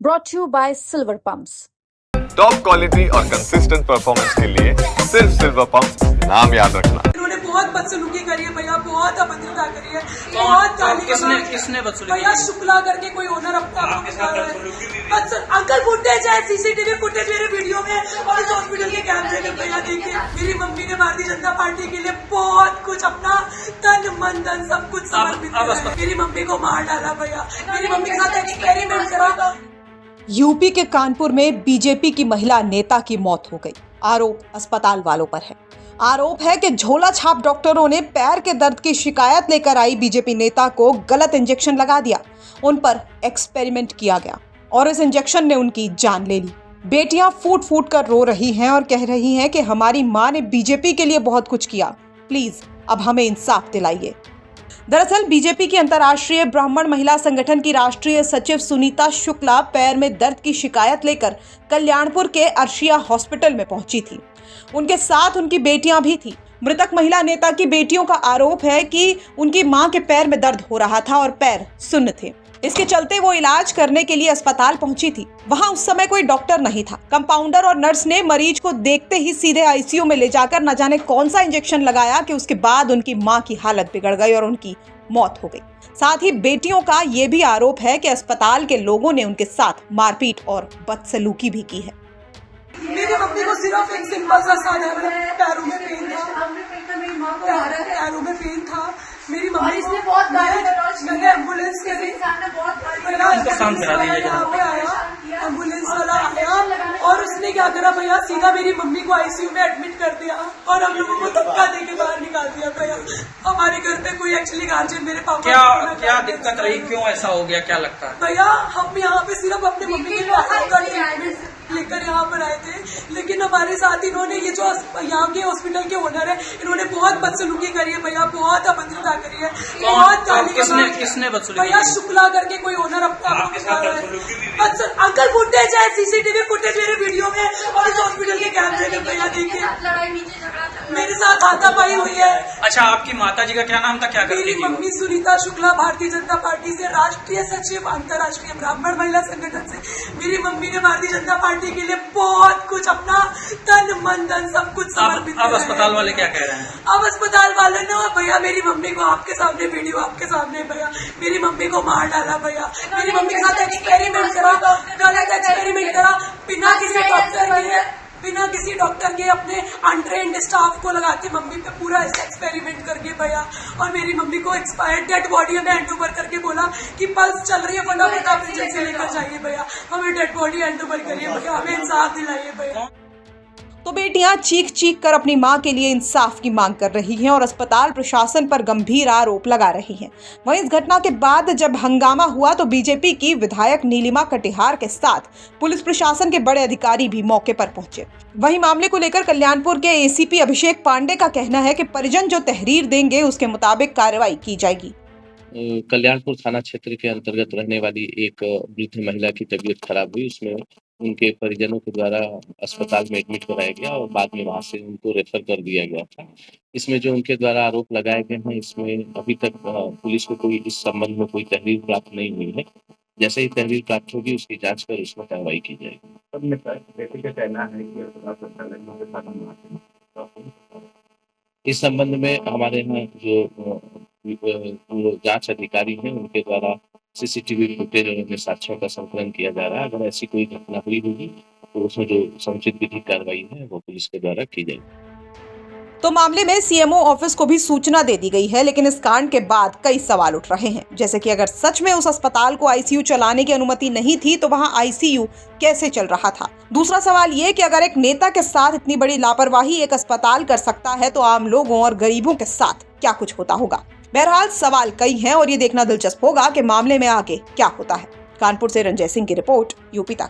brought to you by Silver Pumps. Top quality और consistent performance के लिए सिर्फ सिल्वर पंप नाम याद रखना। इन्होंने बहुत बदसलूकी करी है भैया, बहुत अभद्रता करी है, बहुत गाली किसने बदसलूकी भैया शुक्ला करके कोई ओनर अपना अंकल फुटेज है, सीसीटीवी फुटेज मेरे वीडियो में और इस हॉस्पिटल के कैमरे में भैया देखिए। मेरी मम्मी ने भारतीय जनता पार्टी के लिए बहुत कुछ अपना तन मन धन सब कुछ समर्पित किया। मेरी मम्मी को मार डाला भैया, मेरी मम्मी के साथ एक्सपेरिमेंट करा। यूपी के कानपुर में बीजेपी की महिला नेता की मौत हो गई। आरोप अस्पताल वालों पर है। आरोप है कि झोला छाप डॉक्टरों ने पैर के दर्द की शिकायत लेकर आई बीजेपी नेता को गलत इंजेक्शन लगा दिया। उन पर एक्सपेरिमेंट किया गया और इस इंजेक्शन ने उनकी जान ले ली। बेटियां फूट फूट कर रो रही हैं और कह रही हैं कि हमारी मां ने बीजेपी के लिए बहुत कुछ किया, प्लीज अब हमें इंसाफ दिलाइए। दरअसल बीजेपी की अंतर्राष्ट्रीय ब्राह्मण महिला संगठन की राष्ट्रीय सचिव सुनीता शुक्ला पैर में दर्द की शिकायत लेकर कल्याणपुर के अर्शिया हॉस्पिटल में पहुंची थी। उनके साथ उनकी बेटियां भी थी। मृतक महिला नेता की बेटियों का आरोप है कि उनकी मां के पैर में दर्द हो रहा था और पैर सुन्न थे। इसके चलते वो इलाज करने के लिए अस्पताल पहुंची थी। वहां उस समय कोई डॉक्टर नहीं था। कंपाउंडर और नर्स ने मरीज को देखते ही सीधे आईसीयू में ले जाकर न जाने कौन सा इंजेक्शन लगाया कि उसके बाद उनकी मां की हालत बिगड़ गई और उनकी मौत हो गई। साथ ही बेटियों का ये भी आरोप है कि अस्पताल के लोगों ने उनके साथ मारपीट और बदसलूकी भी की है। मेरी मम्मी को सिर्फ एक सिंपल सा साधारण पैरों में पेन था, पैरों में पेन था। मेरी मम्मी को मैंने एम्बुलेंस करी, एम्बुलेंस वाला आया और उसने क्या करा भैया, सीधा मेरी मम्मी को आईसीयू में एडमिट कर दिया और हम लोगों को धक्का देके बाहर निकाल दिया भैया। हमारे घर पे कोई एक्चुअली गार्जियन मेरे पापा क्या दिक्कत रही, क्यों ऐसा हो गया, क्या लगता है भैया? हम यहाँ पे सिर्फ अपने मम्मी के लेकर यहाँ पर आए थे, लेकिन हमारे साथ इन्होंने ये जो यहाँ के हॉस्पिटल के ओनर है, इन्होंने बहुत बदसलूकी करी है भैया, बहुत अभद्रता करी है, बहुत गाली किसने बदसलूकी भैया शुक्ला करके कोई ओनर अपना अंकल फुटेज है, सीसीटीवी फुटेज मेरे वीडियो में और इस हॉस्पिटल के कैमरे में भैया देखिए। मेरे साथ हाथापाई हुई है। अच्छा, आपकी माता जी का क्या नाम था, क्या करती मेरी थी? मम्मी सुनीता शुक्ला भारतीय जनता पार्टी से राष्ट्रीय सचिव अंतर्राष्ट्रीय ब्राह्मण महिला संगठन से। मेरी मम्मी ने भारतीय जनता पार्टी के लिए बहुत कुछ अपना तन मन धन सब कुछ समर्पित किया। अब अस्पताल वाले क्या कह रहे हैं? अब अस्पताल वाले ने भैया मेरी मम्मी को आपके सामने वीडियो आपके सामने भैया मेरी मम्मी को मार डाला भैया। मेरी मम्मी के साथ एक्सपेरिमेंट करा, गलत एक्सपेरिमेंट करा, बिना किसी डॉक्टर के अपने अनट्रेन्ड स्टाफ को लगा के मम्मी पे पूरा एक्सपेरिमेंट करके भैया। और मेरी मम्मी को एक्सपायर्ड डेड बॉडी में हैंड ओवर करके बोला कि पल्स चल रही है, फटाफट आप इंजेक्शन लेकर जाइए भैया, हमें डेड बॉडी हैंड ओवर करिए भैया, हमें इंसाफ दिलाइए भैया। तो बेटियां चीख चीख कर अपनी मां के लिए इंसाफ की मांग कर रही हैं और अस्पताल प्रशासन पर गंभीर आरोप लगा रही हैं। वहीं इस घटना के बाद जब हंगामा हुआ तो बीजेपी की विधायक नीलिमा कटिहार के साथ पुलिस प्रशासन के बड़े अधिकारी भी मौके पर पहुंचे। वहीं मामले को लेकर कल्याणपुर के एसीपी अभिषेक पांडे का कहना है कि परिजन जो तहरीर देंगे उसके मुताबिक कार्रवाई की जाएगी। कल्याणपुर थाना क्षेत्र के अंतर्गत रहने वाली एक वृद्ध महिला की तबीयत खराब हुई। उसमें उनके परिजनों के द्वारा अस्पताल में एडमिट कराया गया और बाद में वहां से उनको रेफर कर दिया गया था। इसमें जो उनके द्वारा आरोप लगाए गए हैं, इसमें अभी तक पुलिस को कोई इस संबंध में कोई तहरीर प्राप्त नहीं हुई है। जैसे ही तहरीर प्राप्त होगी उसकी जांच कर उसमें कार्रवाई की जाएगी। इस संबंध में हमारे यहाँ जो जांच अधिकारी हैं उनके द्वारा सीसीटीवी फुटेज और अन्य साक्ष्यों का संकलन किया जा रहा है। अगर ऐसी कोई घटना हुई होगी तो उसमें जो समुचित विधिक कार्रवाई है वो पुलिस के द्वारा की जाएगी। तो मामले में सीएमओ ऑफिस को भी सूचना दे दी गई है, लेकिन इस कांड के बाद कई सवाल उठ रहे हैं, जैसे कि अगर सच में उस अस्पताल को आईसीयू चलाने की अनुमति नहीं थी तो वहां आईसीयू कैसे चल रहा था। दूसरा सवाल ये कि अगर एक नेता के साथ इतनी बड़ी लापरवाही एक अस्पताल कर सकता है तो आम लोगों और गरीबों के साथ क्या कुछ होता होगा। बहरहाल सवाल कई हैं और ये देखना दिलचस्प होगा कि मामले में आगे क्या होता है। कानपुर से रंजय सिंह की रिपोर्ट, यूपी तक।